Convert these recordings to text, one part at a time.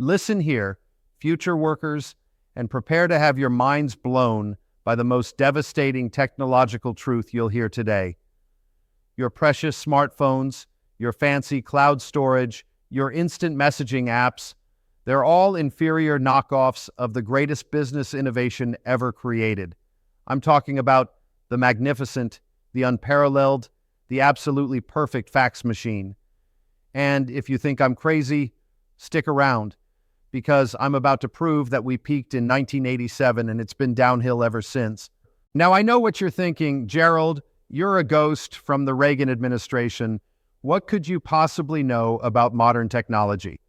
Listen here, future workers, and prepare to have your minds blown by the most devastating technological truth you'll hear today. Your precious smartphones, your fancy cloud storage, your instant messaging apps, they're all inferior knockoffs of the greatest business innovation ever created. I'm talking about the magnificent, the unparalleled, the absolutely perfect fax machine. And if you think I'm crazy, stick around, because I'm about to prove that we peaked in 1987 and it's been downhill ever since. Now, I know what you're thinking. Gerald, you're a ghost from the Reagan administration. What could you possibly know about modern technology?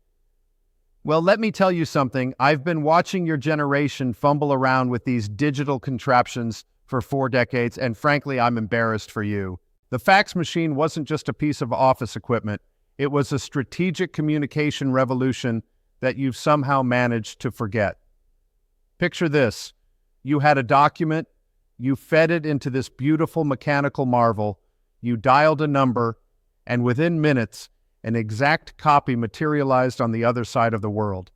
Well, let me tell you something. I've been watching your generation fumble around with these digital contraptions for 4 decades, and frankly, I'm embarrassed for you. The fax machine wasn't just a piece of office equipment. It was a strategic communication revolution that you've somehow managed to forget. Picture this. You had a document, you fed it into this beautiful mechanical marvel, you dialed a number, and within minutes, an exact copy materialized on the other side of the world.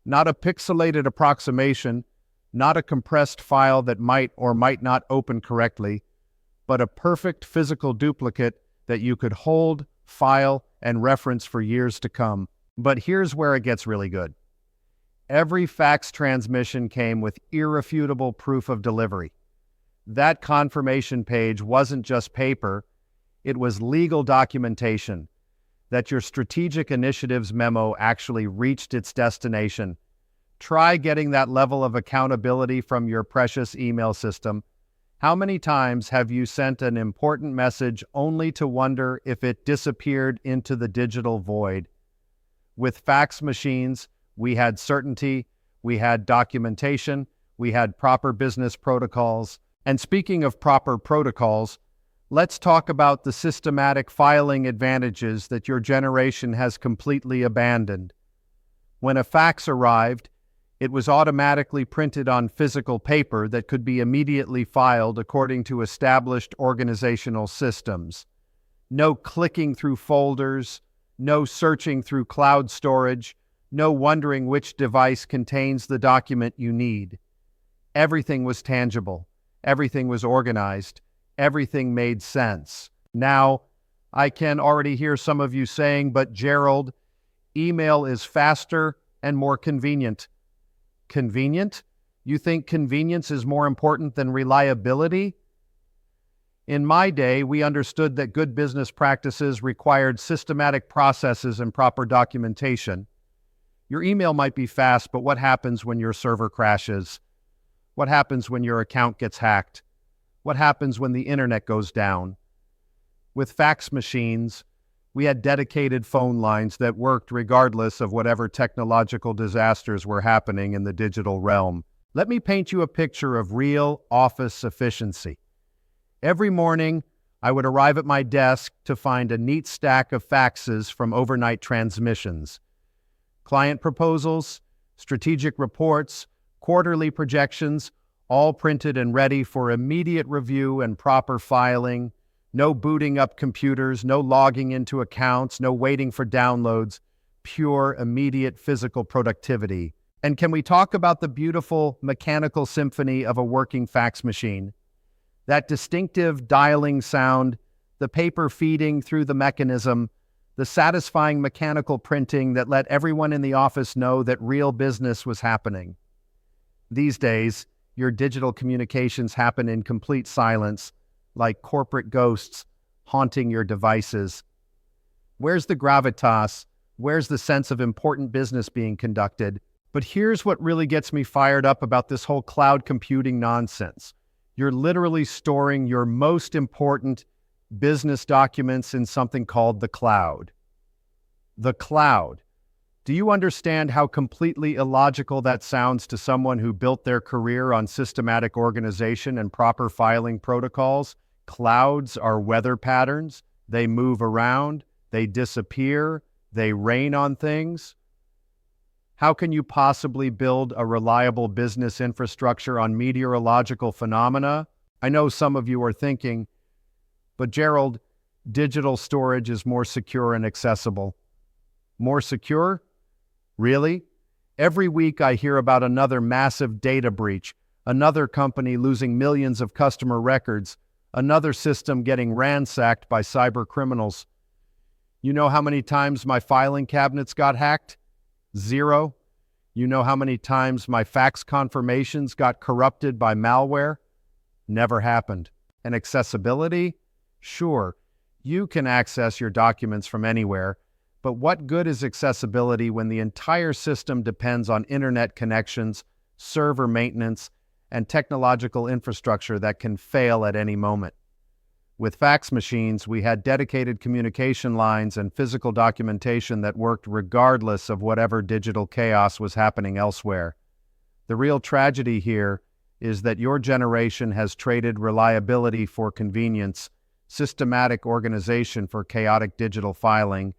Not a pixelated approximation, not a compressed file that might or might not open correctly, but a perfect physical duplicate that you could hold, file, and reference for years to come. But here's where it gets really good. Every fax transmission came with irrefutable proof of delivery. That confirmation page wasn't just paper, it was legal documentation that your strategic initiatives memo actually reached its destination. Try getting that level of accountability from your precious email system. How many times have you sent an important message only to wonder if it disappeared into the digital void? With fax machines, we had certainty, we had documentation, we had proper business protocols. And speaking of proper protocols, let's talk about the systematic filing advantages that your generation has completely abandoned. When a fax arrived, it was automatically printed on physical paper that could be immediately filed according to established organizational systems. No clicking through folders, no searching through cloud storage, no wondering which device contains the document you need. Everything was tangible. Everything was organized. Everything made sense. Now, I can already hear some of you saying, but Gerald, email is faster and more convenient. Convenient? You think convenience is more important than reliability? In my day, we understood that good business practices required systematic processes and proper documentation. Your email might be fast, but what happens when your server crashes? What happens when your account gets hacked? What happens when the internet goes down? With fax machines, we had dedicated phone lines that worked regardless of whatever technological disasters were happening in the digital realm. Let me paint you a picture of real office efficiency. Every morning, I would arrive at my desk to find a neat stack of faxes from overnight transmissions. Client proposals, strategic reports, quarterly projections, all printed and ready for immediate review and proper filing. No booting up computers, no logging into accounts, no waiting for downloads. Pure, immediate physical productivity. And can we talk about the beautiful mechanical symphony of a working fax machine? That distinctive dialing sound, the paper feeding through the mechanism, the satisfying mechanical printing that let everyone in the office know that real business was happening. These days, your digital communications happen in complete silence, like corporate ghosts haunting your devices. Where's the gravitas? Where's the sense of important business being conducted? But here's what really gets me fired up about this whole cloud computing nonsense. You're literally storing your most important business documents in something called the cloud. The cloud. Do you understand how completely illogical that sounds to someone who built their career on systematic organization and proper filing protocols? Clouds are weather patterns. They move around. They disappear. They rain on things. How can you possibly build a reliable business infrastructure on meteorological phenomena? I know some of you are thinking, but Gerald, digital storage is more secure and accessible. More secure? Really? Every week I hear about another massive data breach, another company losing millions of customer records, another system getting ransacked by cyber criminals. You know how many times my filing cabinets got hacked? 0. You know how many times my fax confirmations got corrupted by malware? Never happened. And accessibility? Sure, you can access your documents from anywhere, but what good is accessibility when the entire system depends on internet connections, server maintenance, and technological infrastructure that can fail at any moment? With fax machines, we had dedicated communication lines and physical documentation that worked regardless of whatever digital chaos was happening elsewhere. The real tragedy here is that your generation has traded reliability for convenience, systematic organization for chaotic digital filing,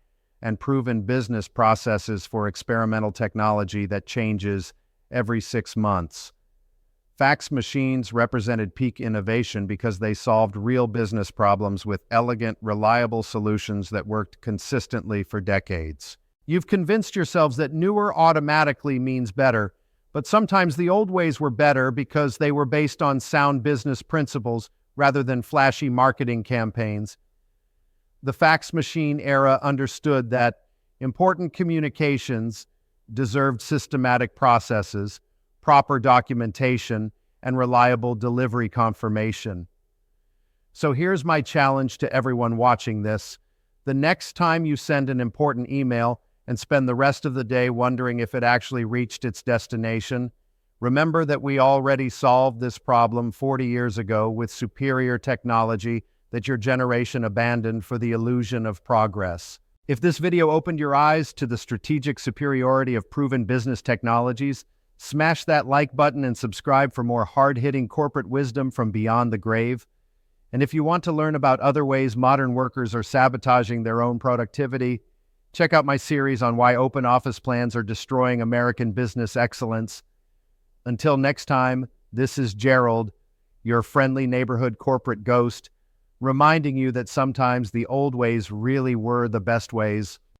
and proven business processes for experimental technology that changes every 6 months. Fax machines represented peak innovation because they solved real business problems with elegant, reliable solutions that worked consistently for decades. You've convinced yourselves that newer automatically means better, but sometimes the old ways were better because they were based on sound business principles rather than flashy marketing campaigns. The fax machine era understood that important communications deserved systematic processes, proper documentation, and reliable delivery confirmation. So here's my challenge to everyone watching this. The next time you send an important email and spend the rest of the day wondering if it actually reached its destination, remember that we already solved this problem 40 years ago with superior technology that your generation abandoned for the illusion of progress. If this video opened your eyes to the strategic superiority of proven business technologies, smash that like button and subscribe for more hard-hitting corporate wisdom from beyond the grave. And if you want to learn about other ways modern workers are sabotaging their own productivity, check out my series on why open office plans are destroying American business excellence. Until next time, this is Gerald, your friendly neighborhood corporate ghost, reminding you that sometimes the old ways really were the best ways.